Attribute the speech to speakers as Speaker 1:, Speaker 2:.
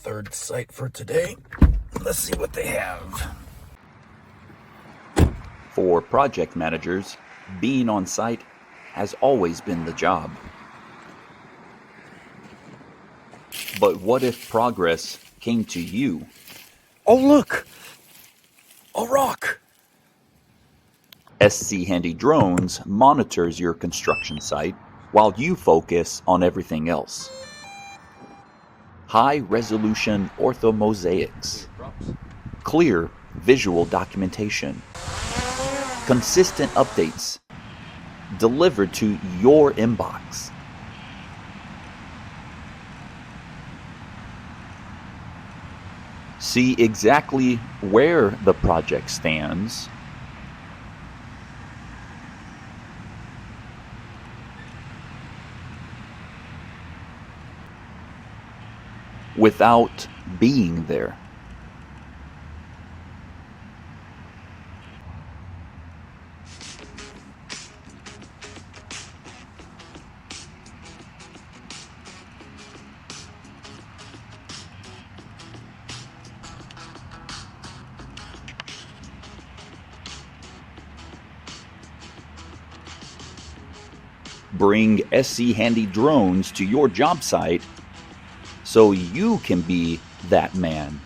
Speaker 1: third site for today. Let's see what they have.
Speaker 2: For project managers, being on site has always been the job. But what if progress came to you?
Speaker 1: Oh, look! A rock!
Speaker 2: SC Handy Drones monitors your construction site while you focus on everything else. High-resolution orthomosaics, clear visual documentation, consistent updates delivered to your inbox. See exactly where the project stands without being there. Bring SC Handy Drones to your job site so you can be that man